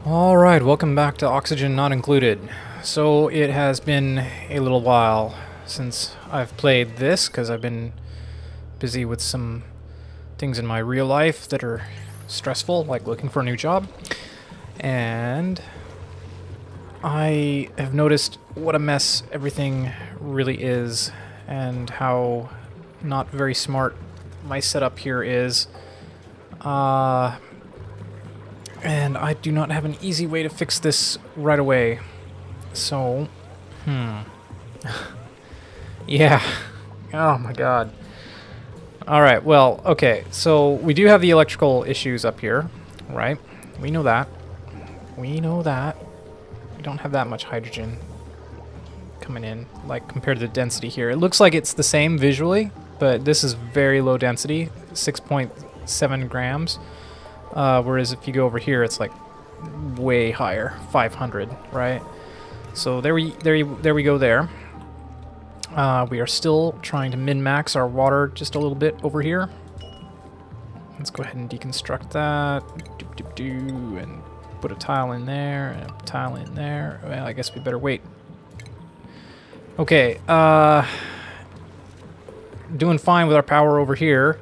Alright, welcome back to Oxygen Not Included. So it has been a little while since I've played this, because I've been busy with some things in my real life that are stressful, like looking for a new job. And I have noticed what a mess everything really is, and how not very smart my setup here is. And I do not have an easy way to fix this right away. So, yeah. Oh my god. Alright, well, okay. So, we do have the electrical issues up here, right? We know that. We know that. We don't have that much hydrogen coming in, like, compared to the density here. It looks like it's the same visually, but this is very low density, 6.7 grams. Whereas if you go over here, it's like way higher, 500, right? So there we go there. We are still trying to min-max our water just a little bit over here. Let's go ahead and deconstruct that. And put a tile in there, and a tile in there. Well, I guess we better wait. Okay, doing fine with our power over here.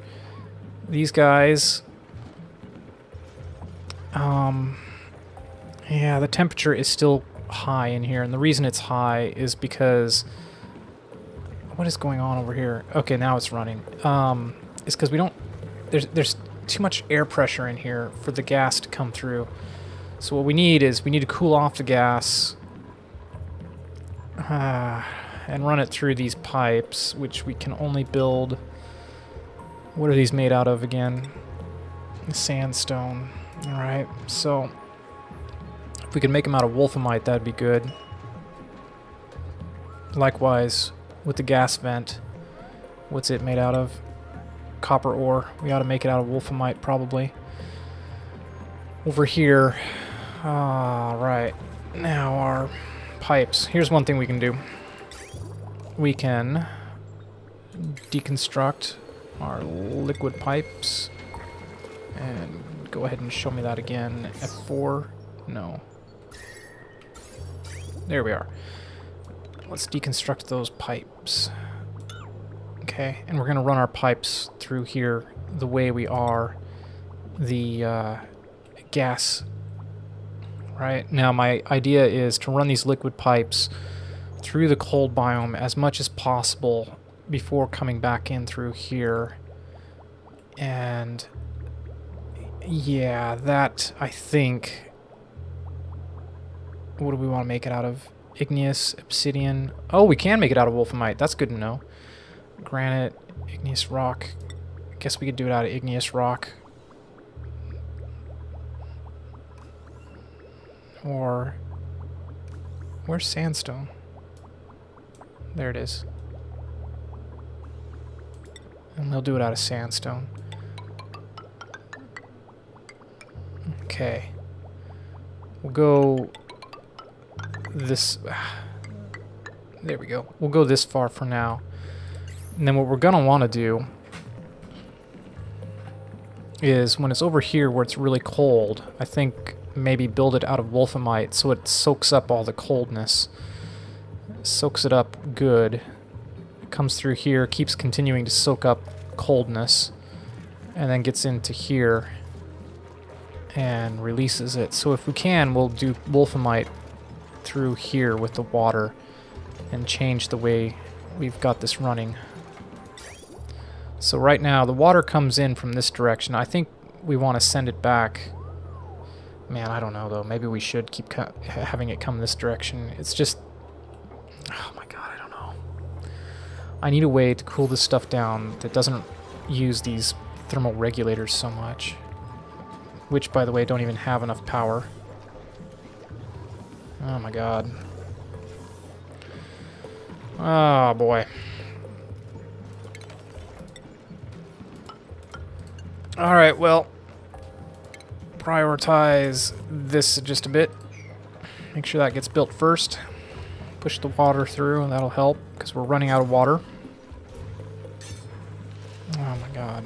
These guys... yeah, the temperature is still high in here, and the reason it's high is because... What is going on over here? Okay, now it's running. It's because we don't... There's too much air pressure in here for the gas to come through. So what we need is, we need to cool off the gas and run it through these pipes, which we can only build... What are these made out of again? Sandstone. Alright, so if we could make them out of wolframite, that'd be good. Likewise, with the gas vent, what's it made out of? Copper ore. We ought to make it out of wolframite, probably. Over here, right, now our pipes. Here's one thing we can do. We can deconstruct our liquid pipes and go ahead and show me that again. F4? No. There we are. Let's deconstruct those pipes. Okay, and we're going to run our pipes through here the way we are the gas. Right? Now my idea is to run these liquid pipes through the cold biome as much as possible before coming back in through here. And... yeah, that, I think... What do we want to make it out of? Igneous, obsidian... Oh, we can make it out of wolframite. That's good to know. Granite, igneous rock. I guess we could do it out of igneous rock. Or... where's sandstone? There it is. And they'll do it out of sandstone. Okay. We'll go this... there we go. We'll go this far for now. And then what we're going to want to do is, when it's over here where it's really cold, I think maybe build it out of wolframite so it soaks up all the coldness. Soaks it up good. It comes through here, keeps continuing to soak up coldness, and then gets into here and releases it. So if we can, we'll do wolframite through here with the water and change the way we've got this running. So right now the water comes in from this direction. I think we want to send it back. Man, I don't know though. Maybe we should keep having it come this direction. It's just... oh my god, I don't know. I need a way to cool this stuff down that doesn't use these thermal regulators so much. Which, by the way, don't even have enough power. Oh my god. Oh boy. Alright, well, prioritize this just a bit. Make sure that gets built first. Push the water through, and that'll help, because we're running out of water. Oh my god.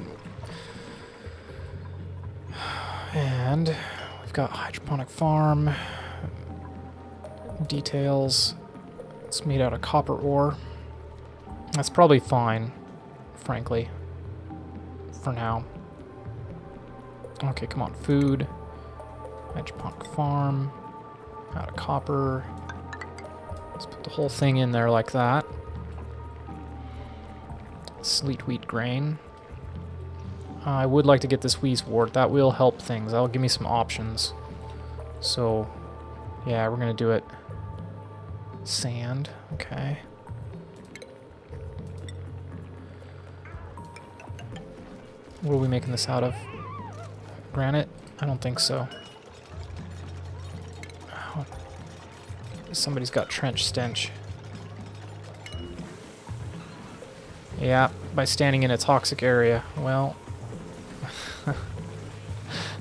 And we've got hydroponic farm. Details. It's made out of copper ore. That's probably fine, frankly, for now. Okay, come on, food. Hydroponic farm. Out of copper. Let's put the whole thing in there like that. Sleet wheat grain. I would like to get this wheezewort. That will help things. That'll give me some options. So, yeah, we're going to do it. Sand. Okay. What are we making this out of? Granite? I don't think so. Oh. Somebody's got trench stench. Yeah, by standing in a toxic area. Well,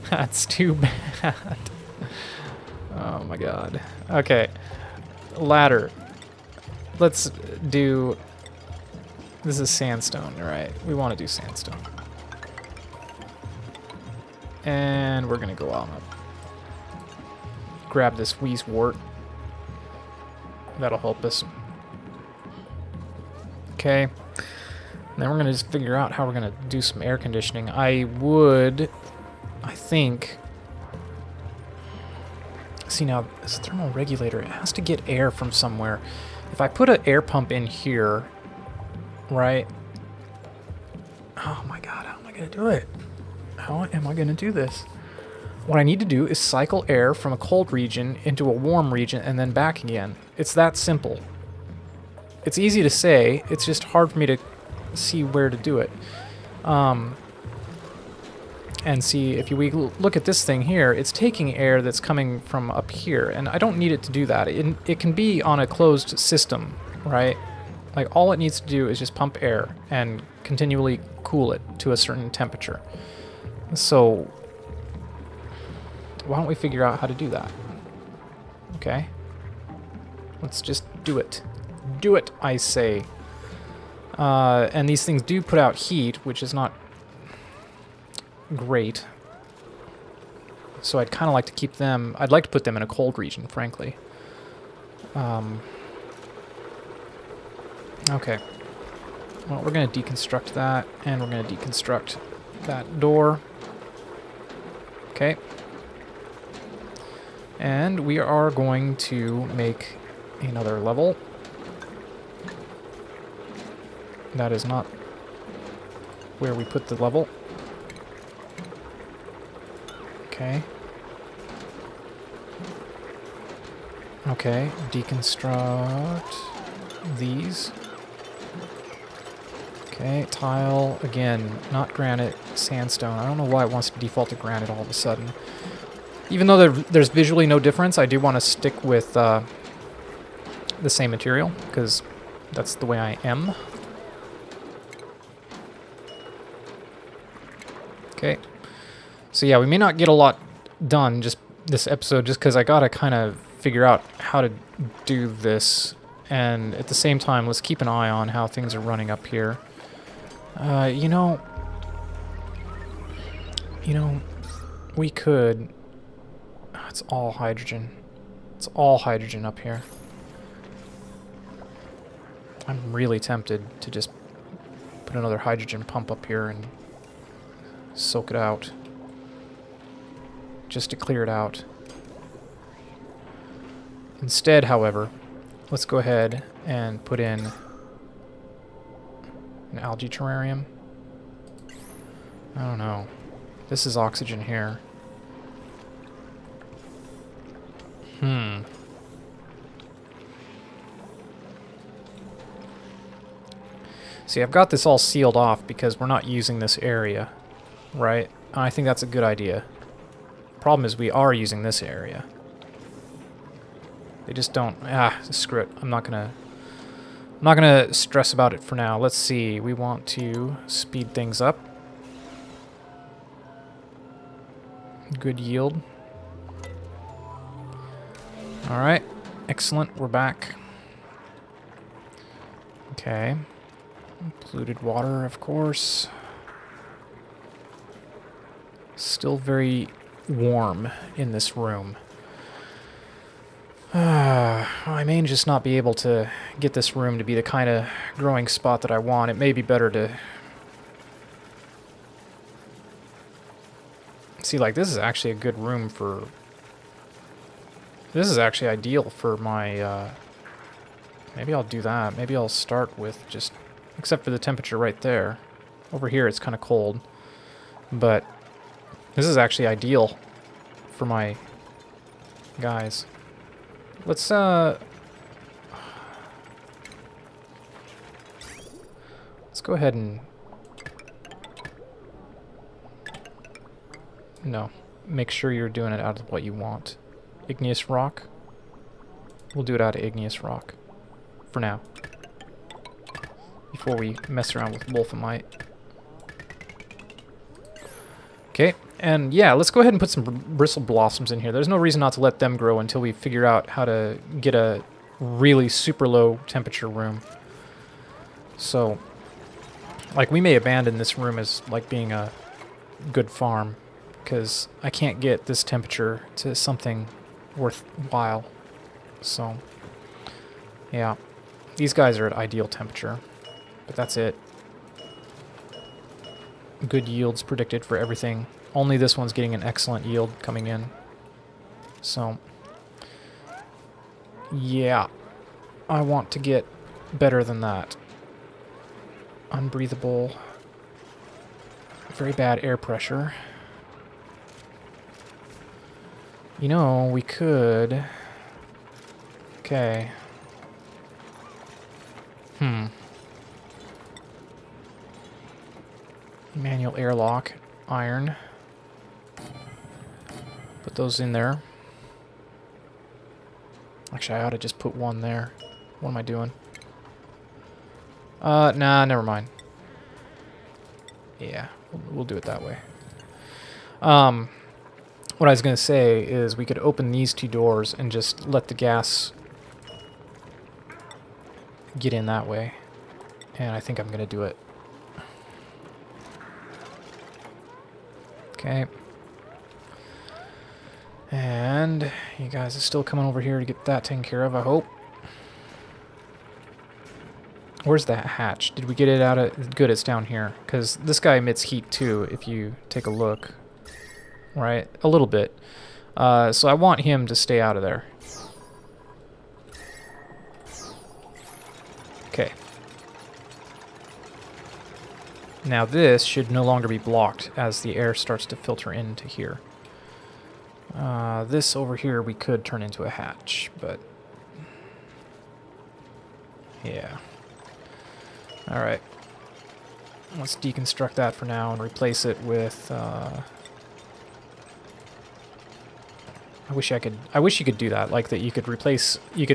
that's too bad. Oh my god. Okay. Ladder. Let's do... This is sandstone, right? We want to do sandstone. And we're going to go out and grab this wheezewort. That'll help us. Okay. And then we're going to just figure out how we're going to do some air conditioning. I think... See now, this thermal regulator, it has to get air from somewhere. If I put an air pump in here, right? Oh my god, how am I going to do it? How am I going to do this? What I need to do is cycle air from a cold region into a warm region and then back again. It's that simple. It's easy to say, it's just hard for me to see where to do it. And see, if we look at this thing here, it's taking air that's coming from up here, and I don't need it to do that. It can be on a closed system, right? Like, all it needs to do is just pump air and continually cool it to a certain temperature. So, why don't we figure out how to do that? Okay. Let's just do it. Do it, I say. And these things do put out heat, which is not great. So I'd kind of like to keep them... I'd like to put them in a cold region, frankly. Okay. Well, we're going to deconstruct that, and we're going to deconstruct that door. Okay. And we are going to make another level. That is not where we put the level. Okay. Okay, deconstruct these. Okay, tile, again, not granite, sandstone. I don't know why it wants to default to granite all of a sudden. Even though there's visually no difference, I do want to stick with the same material, because that's the way I am. Okay. So yeah, we may not get a lot done just this episode, just because I gotta kind of figure out how to do this, and at the same time, let's keep an eye on how things are running up here. You know, we could... Oh, it's all hydrogen. It's all hydrogen up here. I'm really tempted to just put another hydrogen pump up here and soak it out. Just to clear it out. Instead, however, let's go ahead and put in an algae terrarium. I don't know. This is oxygen here. See, I've got this all sealed off because we're not using this area, right? I think that's a good idea. Problem is we are using this area. They just don't... screw it. I'm not gonna stress about it for now. Let's see. We want to speed things up. Good yield. Alright. Excellent. We're back. Okay. Polluted water, of course. Still very warm in this room. I may just not be able to get this room to be the kind of growing spot that I want. It may be better to... See, like, this is actually a good room for... This is actually ideal for my... Maybe I'll do that. Maybe I'll start with just... Except for the temperature right there. Over here it's kind of cold. But this is actually ideal for my guys. Let's go ahead and... No. Make sure you're doing it out of what you want. Igneous rock? We'll do it out of igneous rock. For now. Before we mess around with wolframite. Okay, and yeah, let's go ahead and put some bristle blossoms in here. There's no reason not to let them grow until we figure out how to get a really super low temperature room. So, like, we may abandon this room as, like, being a good farm, because I can't get this temperature to something worthwhile. So, yeah. These guys are at ideal temperature, but that's it. Good yields predicted for everything. Only this one's getting an excellent yield coming in. So, yeah. I want to get better than that. Unbreathable. Very bad air pressure. You know, we could... Okay. Manual airlock, iron. Put those in there. Actually, I ought to just put one there. What am I doing? Nah, never mind. Yeah, we'll do it that way. What I was going to say is we could open these two doors and just let the gas get in that way. And I think I'm going to do it. Okay. And you guys are still coming over here to get that taken care of, I hope. Where's that hatch? Did we get it out of... Good, it's down here. Because this guy emits heat too, if you take a look. Right? A little bit. So I want him to stay out of there. Okay. Now this should no longer be blocked as the air starts to filter into here. This over here we could turn into a hatch, but... Yeah. Alright. Let's deconstruct that for now and replace it with... I wish you could do that, like that you could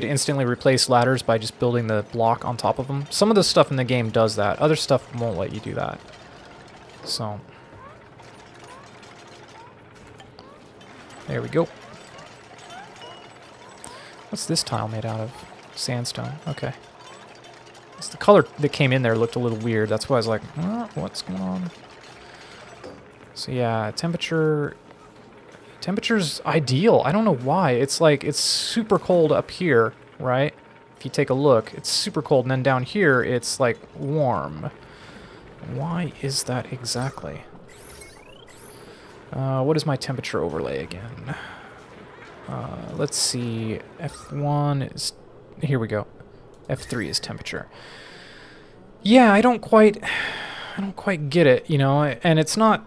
instantly replace ladders by just building the block on top of them. Some of the stuff in the game does that. Other stuff won't let you do that. So, there we go. What's this tile made out of? Sandstone. Okay. It's the color that came in there looked a little weird. That's why I was like, what's going on? So yeah, temperature's ideal. I don't know why. It's like, it's super cold up here, right? If you take a look, it's super cold, and then down here, it's like warm. Why is that exactly? What is my temperature overlay again? Let's see. F1 is... Here we go. F3 is temperature. Yeah, I don't quite get it, you know, and it's not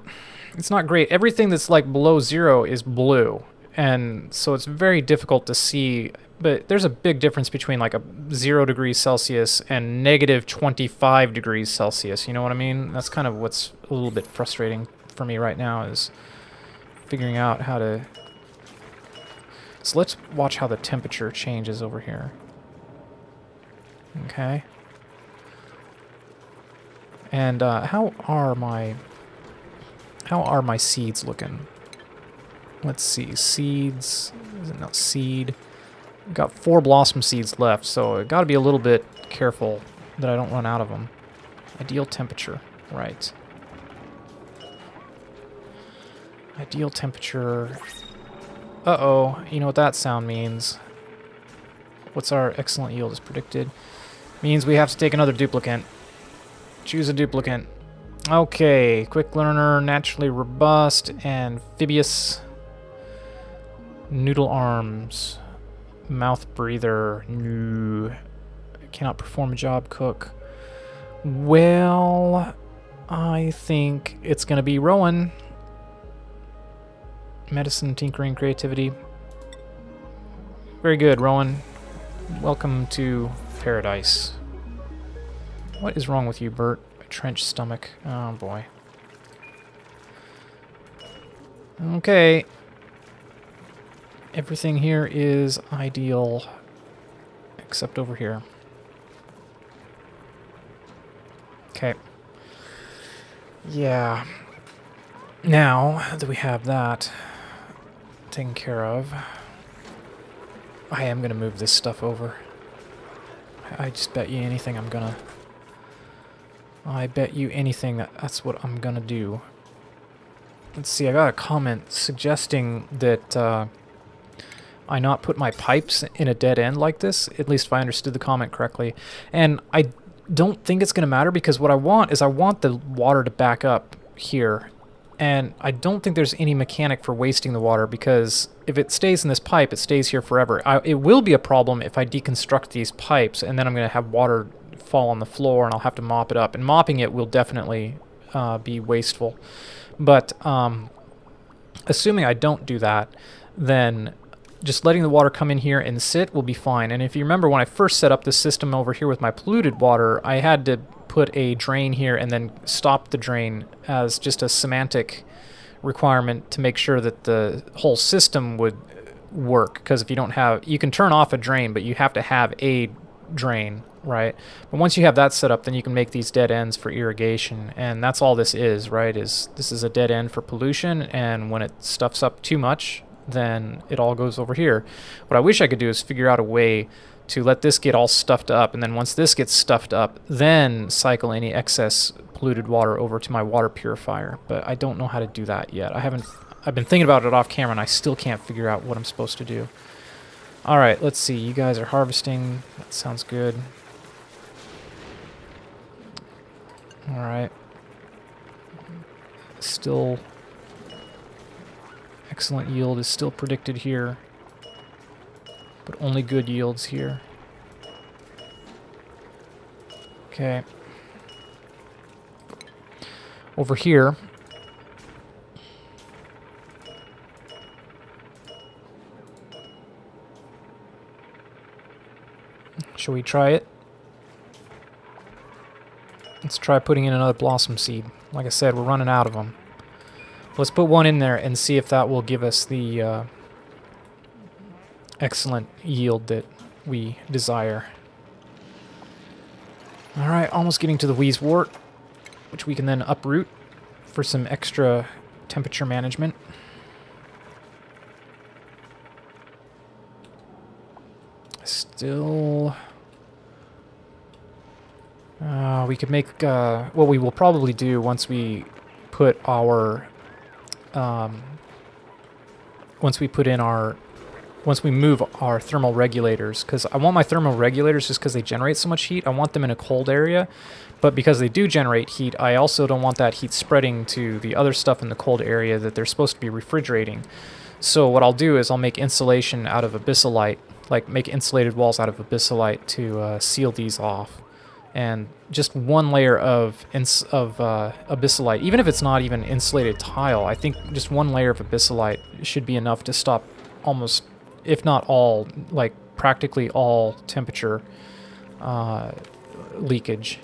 great. Everything that's like below 0 is blue, and so it's very difficult to see, but there's a big difference between like a 0 degrees Celsius and negative 25 degrees Celsius, you know what I mean? That's kind of what's a little bit frustrating for me right now, is figuring out how to... So let's watch how the temperature changes over here. Okay. And how are my seeds looking? Let's see. Seeds. No, seed. We've got 4 blossom seeds left, so I got to be a little bit careful that I don't run out of them. Ideal temperature. Right. Ideal temperature. Uh-oh, you know what that sound means. What's our excellent yield as predicted? Means we have to take another duplicant. Choose a duplicant. Okay, quick learner, naturally robust, amphibious, noodle arms, mouth breather, no, cannot perform a job, cook. Well, I think it's gonna be Rowan. Medicine, tinkering, creativity. Very good, Rowan. Welcome to paradise. What is wrong with you, Bert? A trenched stomach. Oh, boy. Okay. Everything here is ideal, except over here. Okay. Yeah. Now that we have that taken care of, I am going to move this stuff over. I just bet you anything I'm going to... I bet you anything that's what I'm going to do. Let's see, I got a comment suggesting that I not put my pipes in a dead end like this, at least if I understood the comment correctly. And I don't think it's going to matter, because what I want is I want the water to back up here. And I don't think there's any mechanic for wasting the water, because if it stays in this pipe, it stays here forever. It will be a problem if I deconstruct these pipes, and then I'm going to have water fall on the floor, and I'll have to mop it up. And mopping it will definitely be wasteful. But assuming I don't do that, then just letting the water come in here and sit will be fine. And if you remember, when I first set up this system over here with my polluted water, I had to put a drain here and then stop the drain as just a semantic requirement to make sure that the whole system would work. Because if you don't have, you can turn off a drain, but you have to have a drain, right? But once you have that set up, then you can make these dead ends for irrigation, and that's all this is, right? This is a dead end for pollution, and when it stuffs up too much, then it all goes over here. What I wish I could do is figure out a way to let this get all stuffed up, and then once this gets stuffed up, then cycle any excess polluted water over to my water purifier. But I don't know how to do that yet. I've been thinking about it off camera, and I still can't figure out what I'm supposed to do. Alright, let's see. You guys are harvesting. That sounds good. Alright. Still... excellent yield is still predicted here, but only good yields here. Okay. Over here, shall we try it? Let's try putting in another blossom seed. Like I said, we're running out of them. Let's put one in there and see if that will give us the excellent yield that we desire. Alright, almost getting to the wheezewort, which we can then uproot for some extra temperature management. Still... we could make... what we will probably do once we put our... once we move our thermal regulators, because I want my thermal regulators just because they generate so much heat. I want them in a cold area, but because they do generate heat, I also don't want that heat spreading to the other stuff in the cold area that they're supposed to be refrigerating. So what I'll do is I'll make insulation out of abyssalite, like make insulated walls out of abyssalite to seal these off. And just one layer of abyssalite, even if it's not even insulated tile, I think just one layer of abyssalite should be enough to stop almost, if not all, like practically all temperature leakage.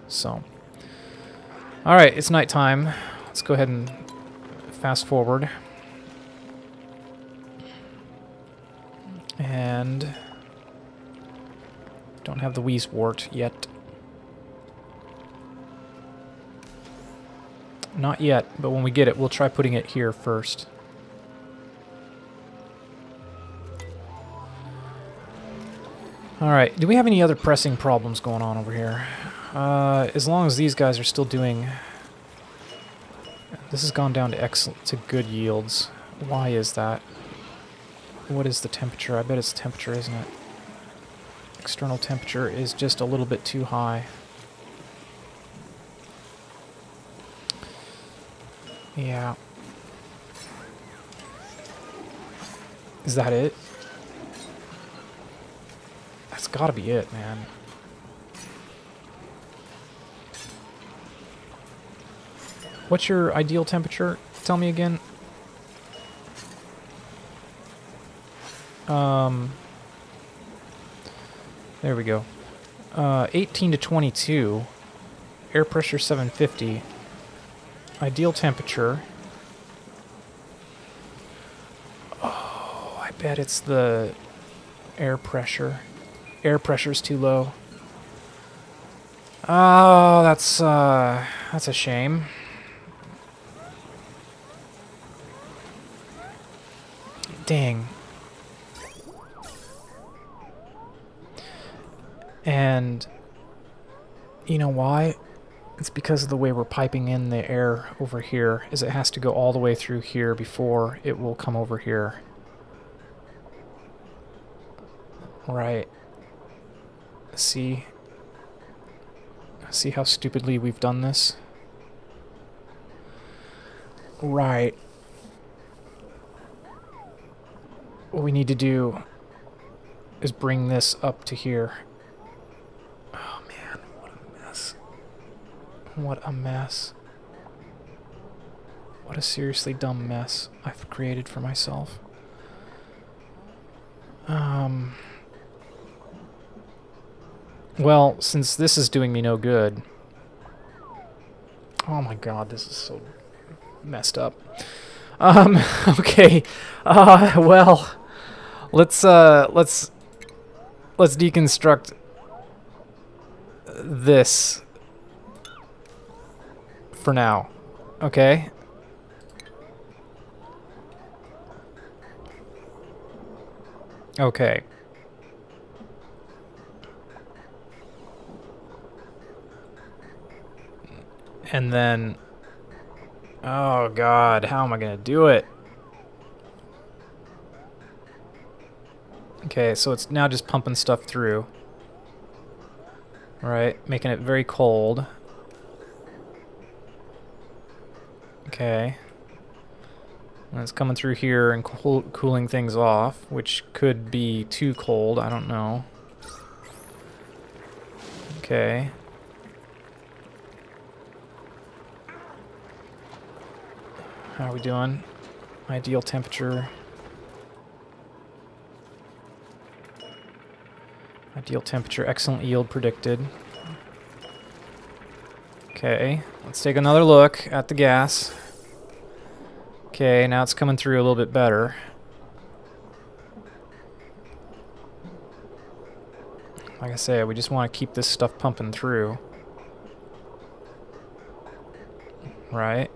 So, alright, it's nighttime. Let's go ahead and fast forward. And don't have the wheezewort yet. Not yet, but when we get it, we'll try putting it here first. Alright, do we have any other pressing problems going on over here? As long as these guys are still doing This has gone down to good yields. Why is that? What is the temperature? I bet it's temperature, isn't it? External temperature is just a little bit too high. Yeah. Is that it? That's gotta be it, man. What's your ideal temperature? Tell me again. There we go. 18 to 22. Air pressure 750. Ideal temperature. Oh, I bet it's the air pressure. Air pressure's too low. Oh, that's a shame. Dang. And you know why? It's because of the way we're piping in the air over here, is it has to go all the way through here before it will come over here. Right. See? See how stupidly we've done this? Right. What we need to do is bring this up to here. Oh man, what a mess. What a mess. What a seriously dumb mess I've created for myself. Well, since this is doing me no good... Oh my god, this is so messed up. Okay. Well, let's deconstruct this for now. Okay? Okay. And then... Oh god, how am I gonna do it? Okay, so it's now just pumping stuff through. Right, making it very cold. Okay. And it's coming through here and cooling things off, which could be too cold, I don't know. Okay. How are we doing? Ideal temperature. Ideal temperature, excellent yield predicted. Okay, let's take another look at the gas. Okay, now it's coming through a little bit better. Like I say, we just want to keep this stuff pumping through. Right?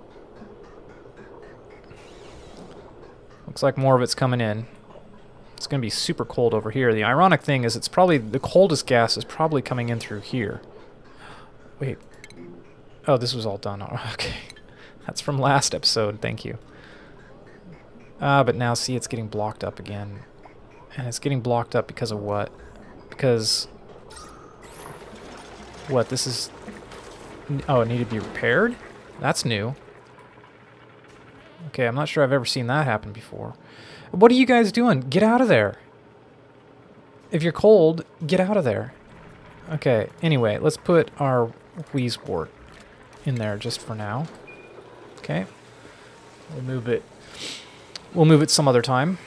Looks like more of it's coming in. It's going to be super cold over here. The ironic thing is it's probably the coldest gas is probably coming in through here. Wait. Oh, this was all done. Oh, okay. That's from last episode. Thank you. But now see it's getting blocked up again. And it's getting blocked up because of what? Because... What? This is... Oh, it needed to be repaired? That's new. Okay, I'm not sure I've ever seen that happen before. What are you guys doing? Get out of there. If you're cold, get out of there. Okay, anyway, let's put our Wheezewort in there just for now. Okay. We'll move it. We'll move it some other time.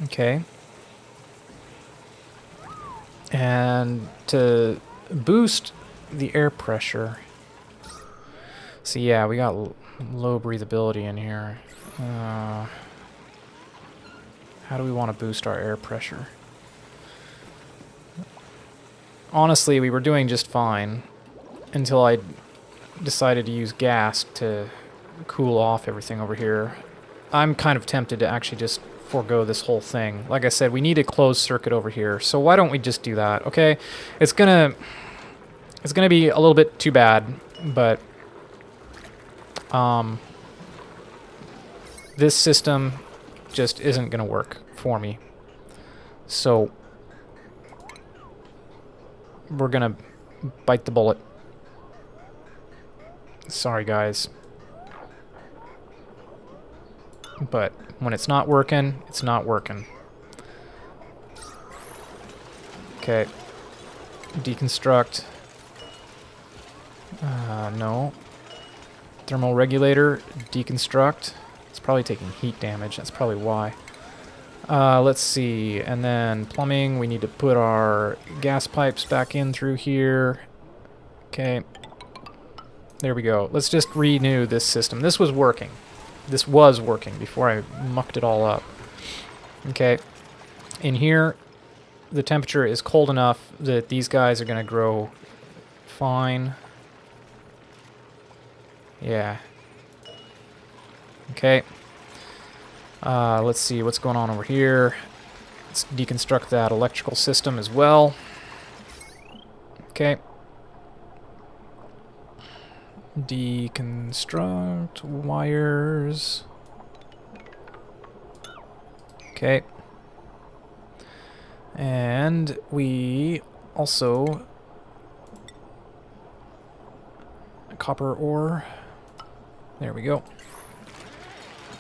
Okay. And to boost the air pressure. So yeah, we got low breathability in here. How do we want to boost our air pressure? Honestly, we were doing just fine until I decided to use gas to cool off everything over here. I'm kind of tempted to actually just forego this whole thing. Like I said, we need a closed circuit over here, so why don't we just do that? Okay, it's gonna be a little bit too bad, but This system just isn't going to work for me. So we're going to bite the bullet. Sorry, guys. But when it's not working, it's not working. Okay. Deconstruct. No. Thermal regulator. Deconstruct. It's probably taking heat damage. That's probably why. Let's see. And then plumbing. We need to put our gas pipes back in through here. Okay. There we go. Let's just renew this system. This was working. This was working before I mucked it all up. Okay. In here, the temperature is cold enough that these guys are going to grow fine. Yeah. Okay. Let's see what's going on over here. Let's deconstruct that electrical system as well. Okay. Deconstruct wires. Okay. And we also copper ore. There we go.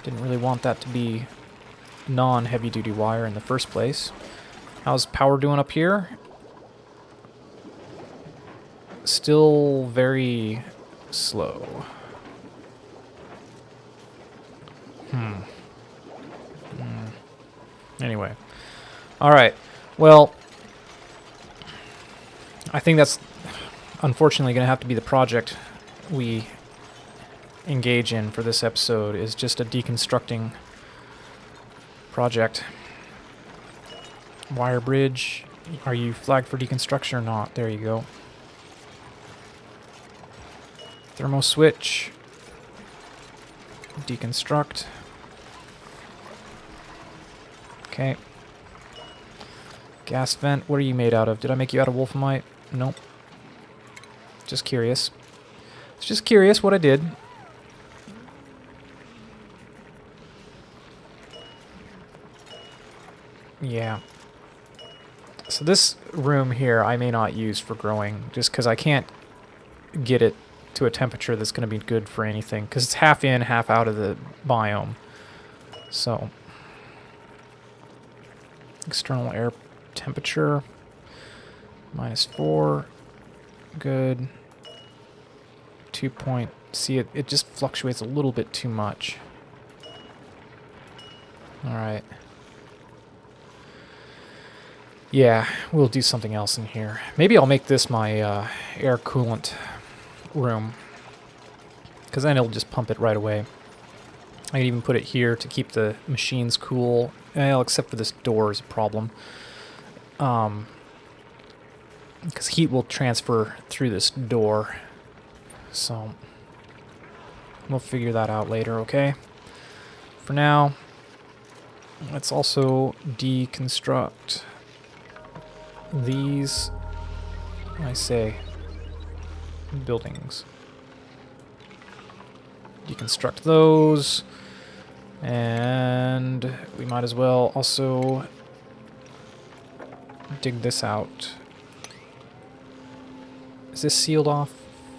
Didn't really want that to be non-heavy duty wire in the first place. How's power doing up here? Still very slow. Anyway. Alright. Well, I think that's unfortunately going to have to be the project we engage in for this episode, is just a deconstructing project. Wire bridge. Are you flagged for deconstruction or not? There you go. Thermo switch. Deconstruct. Okay. Gas vent. What are you made out of? Did I make you out of wolframite? Nope. Just curious. It's just curious what I did. Yeah. So this room here I may not use for growing, just because I can't get it to a temperature that's going to be good for anything, because it's half in, half out of the biome. So, external air temperature, -4, good. 2 point, see it just fluctuates a little bit too much. Alright. Yeah, we'll do something else in here. Maybe I'll make this my air coolant room, because then it'll just pump it right away. I can even put it here to keep the machines cool. Well, except for this door is a problem. Because heat will transfer through this door. So, we'll figure that out later, okay? For now, let's also deconstruct these, I say, buildings. Deconstruct those. And we might as well also dig this out. Is this sealed off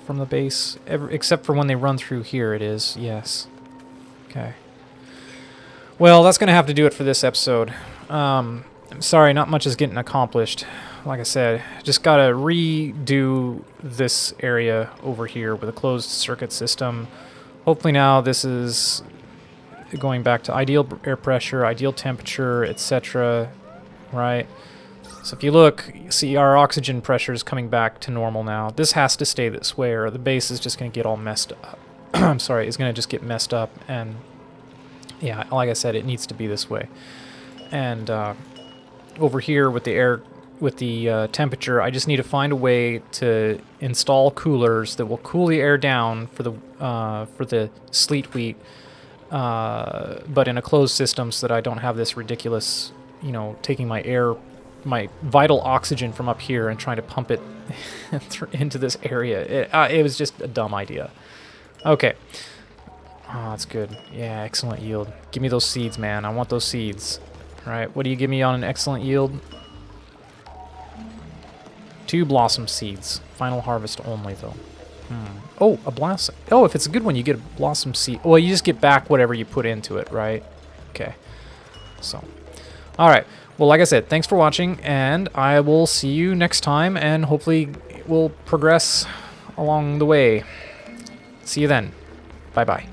from the base? Except for when they run through here, it is. Yes. Okay. Well, that's going to have to do it for this episode. I'm sorry, not much is getting accomplished. Like I said, just got to redo this area over here with a closed circuit system. Hopefully now this is going back to ideal air pressure, ideal temperature, etc. Right? So if you look, you see our oxygen pressure is coming back to normal now. This has to stay this way, or the base is just going to get all messed up. I'm sorry, it's going to just get messed up, and yeah, like I said, it needs to be this way. And over here with the air, with the temperature, I just need to find a way to install coolers that will cool the air down for the sleet wheat, but in a closed system, so that I don't have this ridiculous, you know, taking my vital oxygen from up here and trying to pump it into this area. It was just a dumb idea. Okay. Oh, that's good. Yeah, excellent yield. Give me those seeds, man. I want those seeds. All right, what do you give me on an excellent yield? 2 blossom seeds. Final harvest only, though. Oh, a blossom. Oh, if it's a good one, you get a blossom seed. Well, you just get back whatever you put into it, right? Okay. So, all right. Well, like I said, thanks for watching, and I will see you next time, and hopefully we'll progress along the way. See you then. Bye-bye.